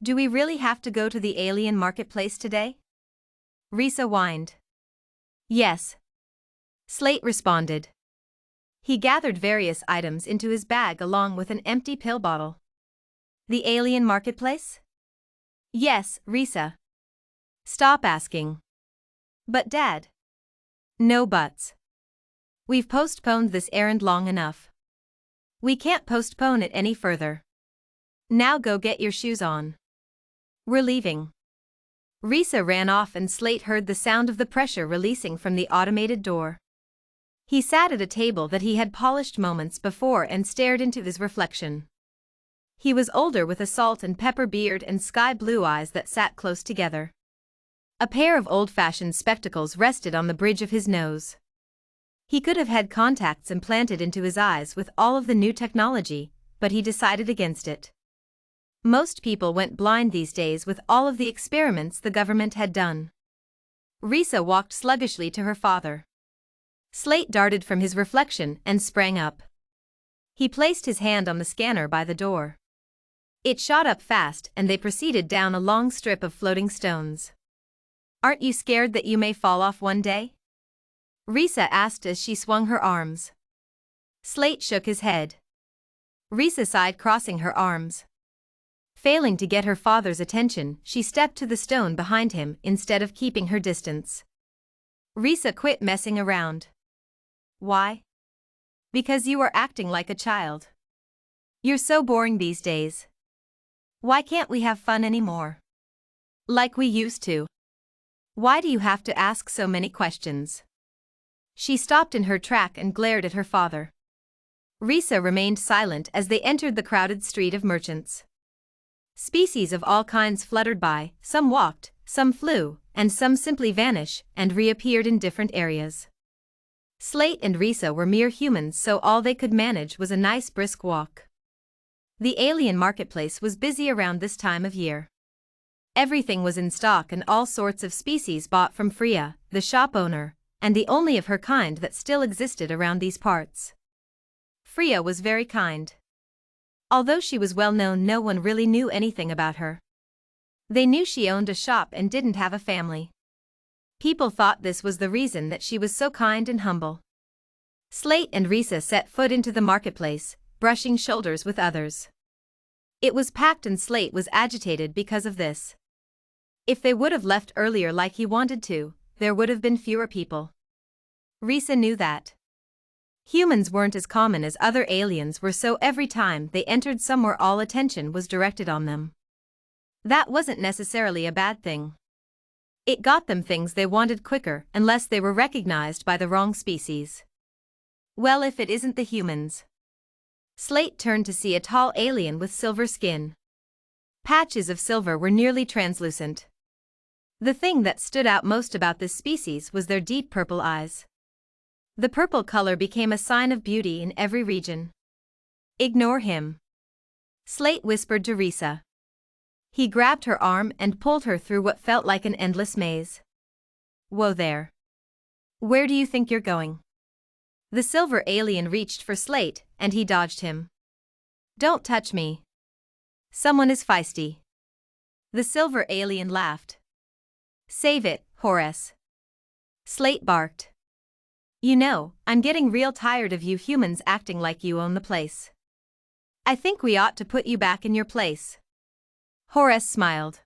Do we really have to go to the alien marketplace today? Risa whined. Yes. Slate responded. He gathered various items into his bag along with an empty pill bottle. The alien marketplace? Yes, Risa. Stop asking. But Dad. No buts. We've postponed this errand long enough. We can't postpone it any further. Now go get your shoes on. We're leaving. Risa ran off and Slate heard the sound of the pressure releasing from the automated door. He sat at a table that he had polished moments before and stared into his reflection. He was older with a salt and pepper beard and sky blue eyes that sat close together. A pair of old-fashioned spectacles rested on the bridge of his nose. He could have had contacts implanted into his eyes with all of the new technology, but he decided against it. Most people went blind these days with all of the experiments the government had done. Risa walked sluggishly to her father. Slate darted from his reflection and sprang up. He placed his hand on the scanner by the door. It shot up fast and they proceeded down a long strip of floating stones. Aren't you scared that you may fall off one day? Risa asked as she swung her arms. Slate shook his head. Risa sighed, crossing her arms. Failing to get her father's attention, she stepped to the stone behind him instead of keeping her distance. Risa quit messing around. Why? Because you are acting like a child. You're so boring these days. Why can't we have fun anymore? Like we used to. Why do you have to ask so many questions? She stopped in her track and glared at her father. Risa remained silent as they entered the crowded street of merchants. Species of all kinds fluttered by, some walked, some flew, and some simply vanished and reappeared in different areas. Slate and Risa were mere humans, so all they could manage was a nice brisk walk. The alien marketplace was busy around this time of year. Everything was in stock and all sorts of species bought from Freya, the shop owner, and the only of her kind that still existed around these parts. Freya was very kind. Although she was well known, no one really knew anything about her. They knew she owned a shop and didn't have a family. People thought this was the reason that she was so kind and humble. Slate and Risa set foot into the marketplace, brushing shoulders with others. It was packed and Slate was agitated because of this. If they would have left earlier like he wanted to, there would have been fewer people. Risa knew that. Humans weren't as common as other aliens were, so every time they entered somewhere all attention was directed on them. That wasn't necessarily a bad thing. It got them things they wanted quicker unless they were recognized by the wrong species. Well, if it isn't the humans. Slate turned to see a tall alien with silver skin. Patches of silver were nearly translucent. The thing that stood out most about this species was their deep purple eyes. The purple color became a sign of beauty in every region. Ignore him. Slate whispered to Risa. He grabbed her arm and pulled her through what felt like an endless maze. Whoa there. Where do you think you're going? The silver alien reached for Slate, and he dodged him. Don't touch me. Someone is feisty. The silver alien laughed. Save it, Forrest. Slate barked. You know, I'm getting real tired of you humans acting like you own the place. I think we ought to put you back in your place. Forrest smiled.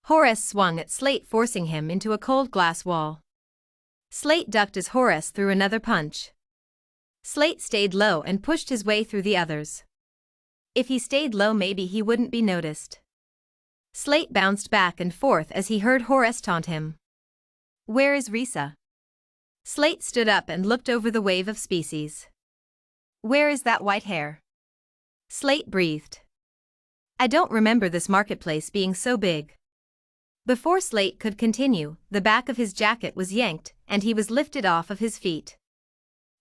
Forrest swung at Slate, forcing him into a cold glass wall. Slate ducked as Forrest threw another punch. Slate stayed low and pushed his way through the others. If he stayed low, maybe he wouldn't be noticed. Slate bounced back and forth as he heard Forrest taunt him. Where is Risa? Slate stood up and looked over the wave of species. Where is that white hair? Slate breathed. I don't remember this marketplace being so big. Before Slate could continue, the back of his jacket was yanked and he was lifted off of his feet.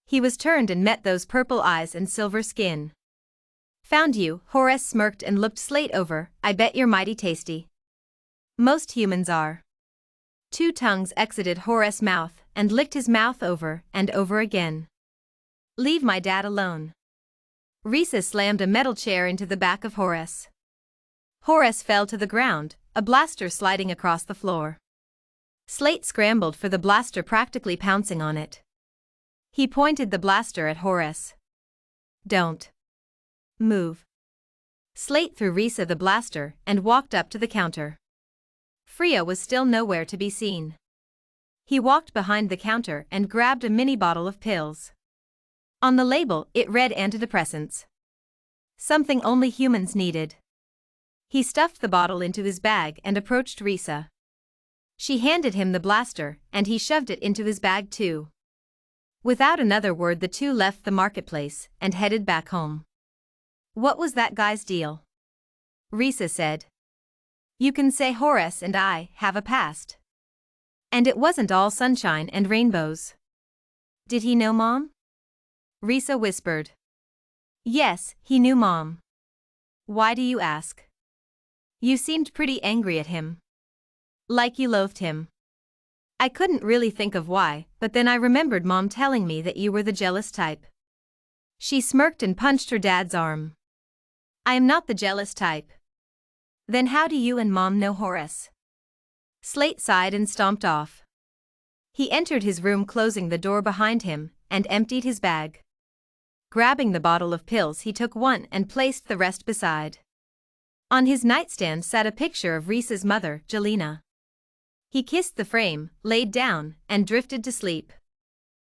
He was turned and met those purple eyes and silver skin. Found you, Forrest smirked and looked Slate over. I bet you're mighty tasty. Most humans are. Two tongues exited Forrest's mouth and licked his mouth over and over again. Leave my dad alone. Risa slammed a metal chair into the back of Forrest. Horace fell to the ground, a blaster sliding across the floor. Slate scrambled for the blaster, practically pouncing on it. He pointed the blaster at Horace. "Don't move." Slate threw Risa the blaster and walked up to the counter. Freya was still nowhere to be seen. He walked behind the counter and grabbed a mini bottle of pills. On the label, it read antidepressants. Something only humans needed. He stuffed the bottle into his bag and approached Risa. She handed him the blaster, and he shoved it into his bag too. Without another word, the two left the marketplace and headed back home. "What was that guy's deal?" Risa said. "You can say Horace and I have a past. And it wasn't all sunshine and rainbows." "Did he know Mom?" Risa whispered. "Yes, he knew Mom." "Why do you ask?" "You seemed pretty angry at him. Like you loathed him." "I couldn't really think of why, but then I remembered Mom telling me that you were the jealous type." She smirked and punched her dad's arm. "I am not the jealous type." "Then how do you and Mom know Horace?" Slate sighed and stomped off. He entered his room, closing the door behind him, and emptied his bag. Grabbing the bottle of pills, he took one and placed the rest beside. On his nightstand sat a picture of Risa's mother, Jelena. He kissed the frame, laid down, and drifted to sleep.